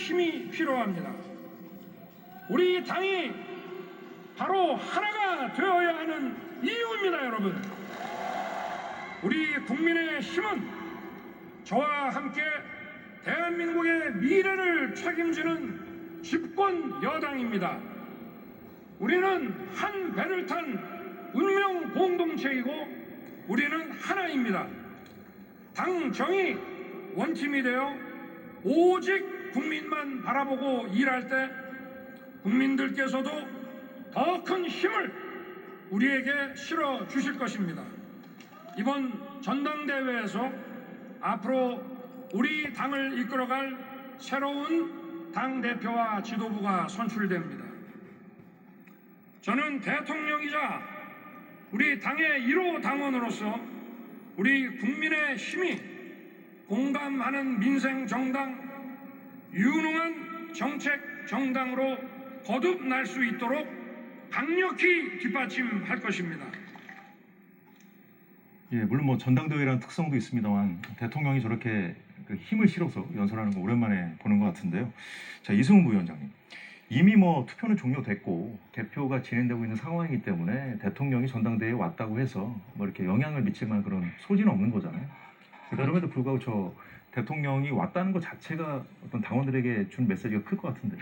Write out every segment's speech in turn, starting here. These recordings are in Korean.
힘이 필요합니다. 우리 당이 바로 하나가 되어야 하는 이유입니다, 여러분. 우리 국민의 힘은 저와 함께 대한민국의 미래를 책임지는 집권 여당입니다. 우리는 한 배를 탄 운명 공동체이고 우리는 하나입니다. 당정이 원팀이 되어 오직 국민만 바라보고 일할 때 국민들께서도 더 큰 힘을 우리에게 실어 주실 것입니다. 이번 전당대회에서 앞으로 우리 당을 이끌어갈 새로운 당대표와 지도부가 선출됩니다. 저는 대통령이자 우리 당의 1호 당원으로서 우리 국민의 힘이 공감하는 민생 정당, 유능한 정책 정당으로 거듭날 수 있도록 강력히 뒷받침할 것입니다. 예, 물론 뭐 전당대회라는 특성도 있습니다만 대통령이 저렇게 그 힘을 실어서 연설하는 거 오랜만에 보는 것 같은데요. 자, 이승훈 부위원장님, 이미 뭐 투표는 종료됐고 개표가 진행되고 있는 상황이기 때문에 대통령이 전당대회에 왔다고 해서 뭐 이렇게 영향을 미칠 만한 그런 소지는 없는 거잖아요. 그럼에도 불구하고 저 대통령이 왔다는 것 자체가 어떤 당원들에게 준 메시지가 클 것 같은데.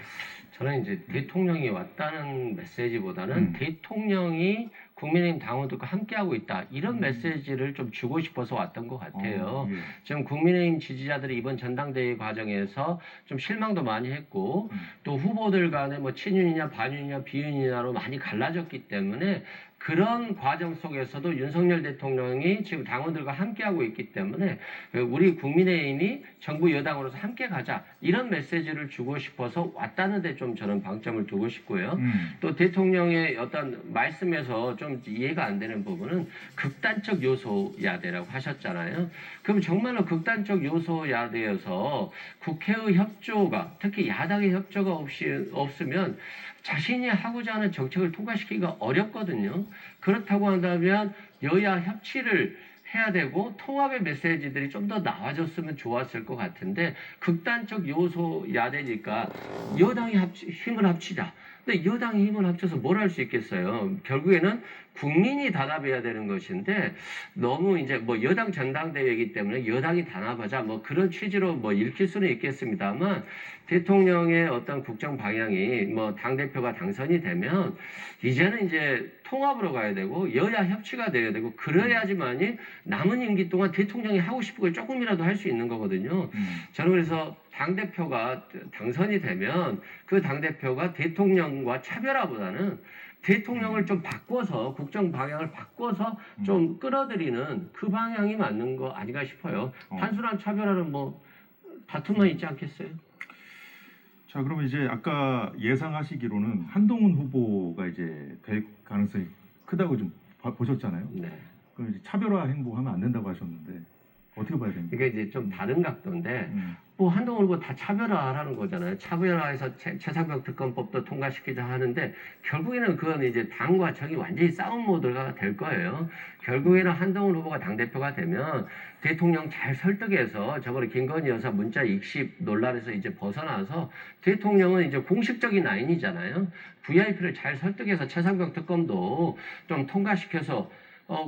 저는 이제 대통령이 왔다는 메시지보다는 대통령이 국민의힘 당원들과 함께하고 있다, 이런 메시지를 좀 주고 싶어서 왔던 것 같아요. 예. 지금 국민의힘 지지자들이 이번 전당대회 과정에서 좀 실망도 많이 했고 또 후보들 간에 뭐 친윤이냐 반윤이냐 비윤이냐로 많이 갈라졌기 때문에 그런 과정 속에서도 윤석열 대통령이 지금 당원들과 함께하고 있기 때문에 우리 국민의힘이 정부 여당으로서 함께 가자, 이런 메시지를 주고 싶어서 왔다는 데 좀 저는 방점을 두고 싶고요. 또 대통령의 어떤 말씀에서 좀 이해가 안 되는 부분은 극단적 요소 야대라고 하셨잖아요. 그럼 정말로 극단적 요소 야대여서 국회의 협조가, 특히 야당의 협조가 없으면 자신이 하고자 하는 정책을 통과시키기가 어렵거든요. 그렇다고 한다면 여야 협치를 해야 되고 통합의 메시지들이 좀 더 나와줬으면 좋았을 것 같은데 극단적 요소 야대니까 여당이 힘을 합치자. 근데 여당이 힘을 합쳐서 뭘 할 수 있겠어요? 결국에는 국민이 단합해야 되는 것인데 너무 이제 뭐 여당 전당대회이기 때문에 여당이 단합하자 뭐 그런 취지로 뭐 읽힐 수는 있겠습니다만 대통령의 어떤 국정 방향이 뭐 당대표가 당선이 되면 이제는 이제 통합으로 가야 되고 여야 협치가 돼야 되고 그래야지만이 남은 임기 동안 대통령이 하고 싶은 걸 조금이라도 할 수 있는 거거든요. 저는 그래서 당대표가 당선이 되면 그 당대표가 대통령과 차별화보다는 대통령을 좀 바꿔서 국정 방향을 바꿔서 좀 끌어들이는 그 방향이 맞는 거 아닌가 싶어요. 단순한 차별화는 뭐 다툼만 있지 않겠어요? 자, 그러면 이제 아까 예상하시기로는 한동훈 후보가 이제 될 가능성이 크다고 좀 보셨잖아요. 네. 그럼 이제 차별화 행보하면 안 된다고 하셨는데 어떻게 봐야 됩니까? 이게 이제 좀 다른 각도인데 뭐 한동훈 후보 다 차별화하라는 거잖아요. 차별화해서 최상병 특검법도 통과시키자 하는데 결국에는 그건 이제 당과 정이 완전히 싸움 모드가 될 거예요. 결국에는 한동훈 후보가 당대표가 되면 대통령 잘 설득해서 저번에 김건희 여사 문자 익십 논란에서 이제 벗어나서 대통령은 이제 공식적인 라인이잖아요. VIP를 잘 설득해서 최상병 특검도 좀 통과시켜서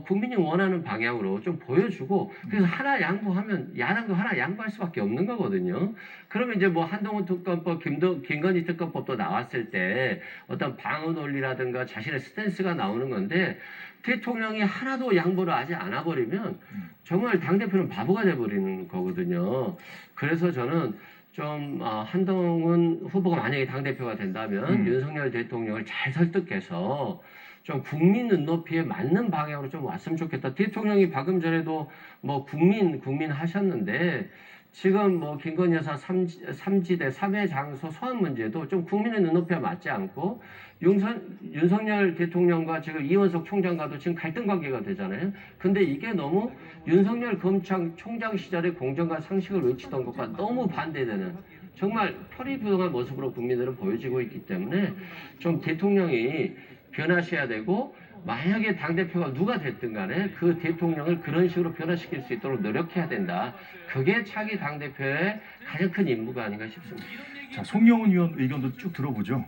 국민이 원하는 방향으로 좀 보여주고 그래서 하나 양보하면 야당도 하나 양보할 수밖에 없는 거거든요. 그러면 이제 뭐 한동훈 특검법, 김건희 특검법도 나왔을 때 어떤 방어 논리라든가 자신의 스탠스가 나오는 건데 대통령이 하나도 양보를 하지 않아 버리면 정말 당대표는 바보가 돼버리는 거거든요. 그래서 저는 좀 한동훈 후보가 만약에 당대표가 된다면 윤석열 대통령을 잘 설득해서 좀 국민 눈높이에 맞는 방향으로 좀 왔으면 좋겠다. 대통령이 방금 전에도 뭐 국민 하셨는데 지금 뭐 김건희 여사 3지대 3회 장소 소환 문제도 좀 국민의 눈높이에 맞지 않고 윤석열 대통령과 지금 이원석 총장과도 지금 갈등 관계가 되잖아요. 근데 이게 너무 윤석열 검찰총장 시절의 공정과 상식을 외치던 것과 너무 반대되는 정말 표리부동한 모습으로 국민들은 보여지고 있기 때문에 좀 대통령이 변화셔야 되고 만약에 당대표가 누가 됐든 간에 그 대통령을 그런 식으로 변화시킬 수 있도록 노력해야 된다. 그게 차기 당대표의 가장 큰 임무가 아닌가 싶습니다. 자, 송영훈 의원 의견도 쭉 들어보죠.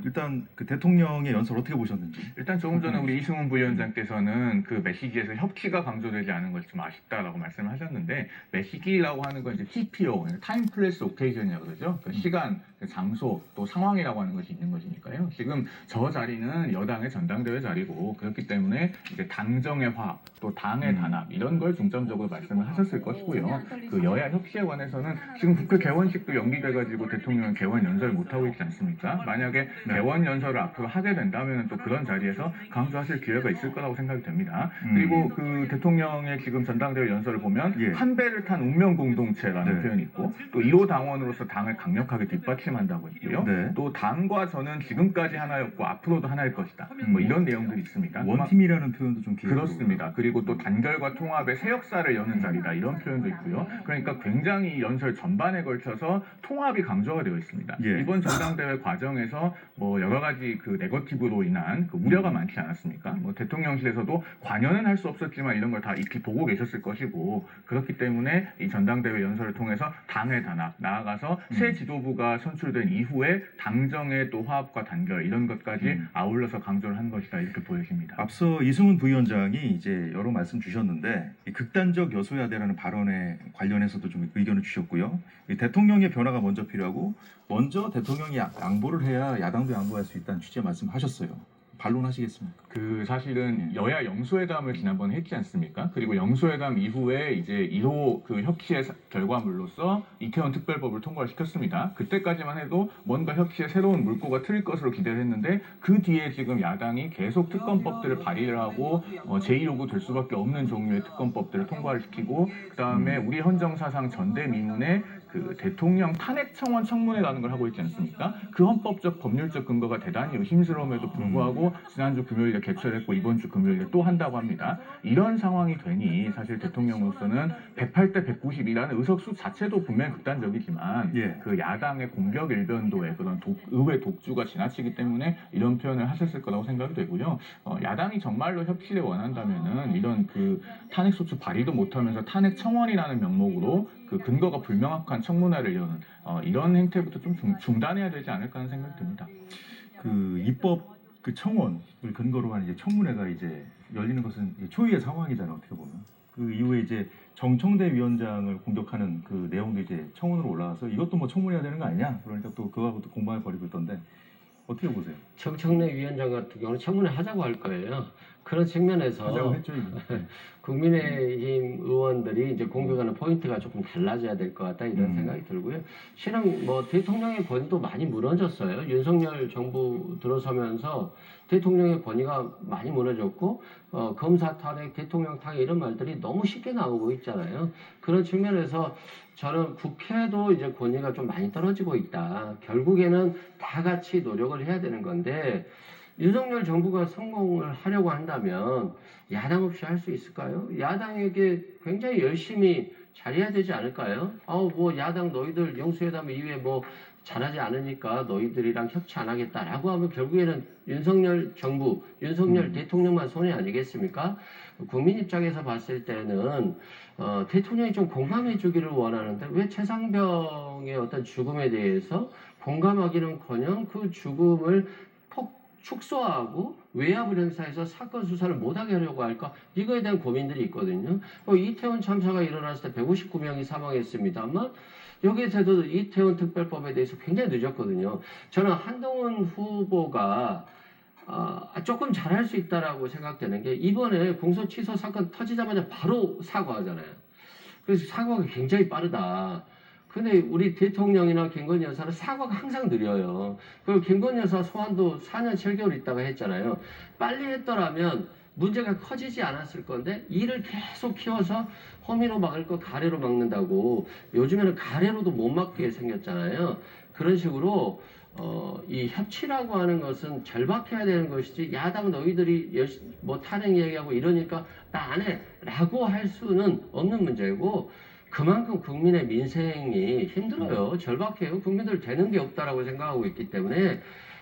일단 그 대통령의 연설 어떻게 보셨는지. 일단 조금 전에 우리 이승훈 부위원장께서는 그 메시지에서 협치가 강조되지 않은 것이 좀 아쉽다라고 말씀을 하셨는데, 메시지라고 하는 건 이제 TPO, 타임 플레이스 오케이전이라고 그러죠. 그 시간, 그 장소, 또 상황이라고 하는 것이 있는 것이니까요. 지금 저 자리는 여당의 전당대회 자리고, 그렇기 때문에 이제 당정의 화합, 또 당의 단합 이런 걸 중점적으로 말씀을 하셨을 것이고요. 그 여야 협치에 관해서는 지금 국회 개원식도 연기돼가지고 대통령은 개원 연설 못 하고 있지 않습니까? 만약에 개원 연설을 앞으로 하게 된다면 또 그런 자리에서 강조하실 기회가 있을 거라고 생각이 됩니다. 그리고 그 대통령의 지금 전당대회 연설을 보면 예. 한 배를 탄 운명 공동체라는 네. 표현이 있고, 또 1호 당원으로서 당을 강력하게 뒷받침한다고 있고요. 네. 또 당과 저는 지금까지 하나였고 앞으로도 하나일 것이다. 뭐 이런 내용들이 있습니다. 원팀이라는 표현도 좀 기억에 그렇습니다. 그리고 또 단결과 통합의 새 역사를 여는 자리다, 이런 표현도 있고요. 그러니까 굉장히 연설 전반에 걸쳐서 통합이 강조가 되어 있습니다. 예. 이번 전당대회 과정에서 뭐 여러 가지 그 네거티브로 인한 그 우려가 많지 않았습니까? 뭐 대통령실에서도 관여는 할 수 없었지만 이런 걸 다 익히 보고 계셨을 것이고, 그렇기 때문에 이 전당대회 연설을 통해서 당의 단합, 나아가서 새 지도부가 선출된 이후에 당정의 또 화합과 단결 이런 것까지 아울러서 강조를 한 것이다, 이렇게 보여집니다. 앞서 이승훈 부위원장이 이제 여러 말씀 주셨는데, 이 극단적 여소야대라는 발언에 관련해서도 좀 의견을 주셨고요. 이 대통령의 변화가 먼저 필요하고, 먼저 대통령이 양보를 해야 야당도 양보할 수 있다는 취지의 말씀하셨어요. 반론하시겠습니까? 그 사실은 여야 영수회담을 지난번에 했지 않습니까? 그리고 영수회담 이후에 이제 1호 그 협치의 결과물로서 이태원 특별법을 통과를 시켰습니다. 그때까지만 해도 뭔가 협치의 새로운 물꼬가 트일 것으로 기대를 했는데, 그 뒤에 지금 야당이 계속 특검법들을 발의를 하고 제2요구 될 수밖에 없는 종류의 특검법들을 통과를 시키고, 그다음에 우리 헌정사상 전대미문에 그 대통령 탄핵 청원 청문회라는 걸 하고 있지 않습니까? 그 헌법적 법률적 근거가 대단히 의심스러움에도 불구하고 지난주 금요일에 개최를 했고 이번 주 금요일에 또 한다고 합니다. 이런 상황이 되니 사실 대통령으로서는 108대 190이라는 의석수 자체도 분명히 극단적이지만 예. 그 야당의 공격 일변도의 그런 의회 독주가 지나치기 때문에 이런 표현을 하셨을 거라고 생각이 되고요. 야당이 정말로 협치를 원한다면은 이런 그 탄핵소추 발의도 못하면서 탄핵 청원이라는 명목으로 그 근거가 불명확한 청문회를 여는 이런 행태부터 좀 중단해야 되지 않을까 하는 생각이 듭니다. 그 입법 그 청원을 근거로 한 이제 청문회가 이제 열리는 것은 초유의 상황이잖아요, 어떻게 보면. 그 이후에 이제 정청래 위원장을 공격하는 그 내용도 이제 청원으로 올라와서 이것도 뭐 청문해야 되는 거 아니냐? 그러니까 또 그거하고도 공방을 벌이고 있던데 어떻게 보세요? 정청래 위원장 같은 경우는 청문회 하자고 할 거예요. 그런 측면에서 하자고 했죠, 이거. 국민의힘 의원들이 이제 공격하는 포인트가 조금 달라져야 될 것 같다, 이런 생각이 들고요. 실은 뭐 대통령의 권위도 많이 무너졌어요. 윤석열 정부 들어서면서 대통령의 권위가 많이 무너졌고, 검사 탄핵, 대통령 탄핵 이런 말들이 너무 쉽게 나오고 있잖아요. 그런 측면에서 저는 국회도 이제 권위가 좀 많이 떨어지고 있다. 결국에는 다 같이 노력을 해야 되는 건데, 윤석열 정부가 성공을 하려고 한다면 야당 없이 할 수 있을까요? 야당에게 굉장히 열심히 잘해야 되지 않을까요? 뭐 야당 너희들 영수회담 이후에 뭐 잘하지 않으니까 너희들이랑 협치 안 하겠다라고 하면 결국에는 윤석열 정부, 윤석열 대통령만 손해 아니겠습니까? 국민 입장에서 봤을 때는 대통령이 좀 공감해 주기를 원하는데, 왜 최상병의 어떤 죽음에 대해서 공감하기는커녕 그 죽음을 축소하고 외압을 행사해서 사건 수사를 못하게 하려고 할까? 이거에 대한 고민들이 있거든요. 이태원 참사가 일어났을 때 159명이 사망했습니다만 여기에서도 이태원 특별법에 대해서 굉장히 늦었거든요. 저는 한동훈 후보가 조금 잘할 수 있다라고 생각되는 게, 이번에 공소 취소 사건 터지자마자 바로 사과하잖아요. 그래서 사과가 굉장히 빠르다. 근데 우리 대통령이나 김건희 여사는 사과가 항상 느려요. 그리고 김건희 여사 소환도 4년 7개월 있다가 했잖아요. 빨리 했더라면 문제가 커지지 않았을 건데, 이를 계속 키워서 허미로 막을 거 가래로 막는다고, 요즘에는 가래로도 못 막게 생겼잖아요. 그런 식으로 이 협치라고 하는 것은 절박해야 되는 것이지, 야당 너희들이 뭐 탄핵 얘기하고 이러니까 나 안 해 라고 할 수는 없는 문제고, 그만큼 국민의 민생이 힘들어요. 절박해요. 국민들 되는 게 없다라고 생각하고 있기 때문에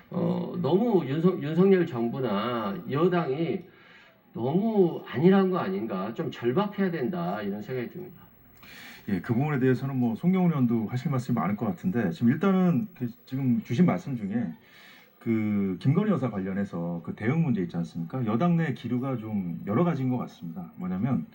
너무 윤석열 정부나 여당이 너무 안일한 거 아닌가, 좀 절박해야 된다, 이런 생각이 듭니다. 예, 그 부분에 대해서는 뭐 송경훈 의원도 하실 말씀이 많을 것 같은데 지금 일단은 지금 주신 말씀 중에 그 김건희 여사 관련해서 그 대응 문제 있지 않습니까? 여당 내 기류가 좀 여러 가지인 것 같습니다. 뭐냐면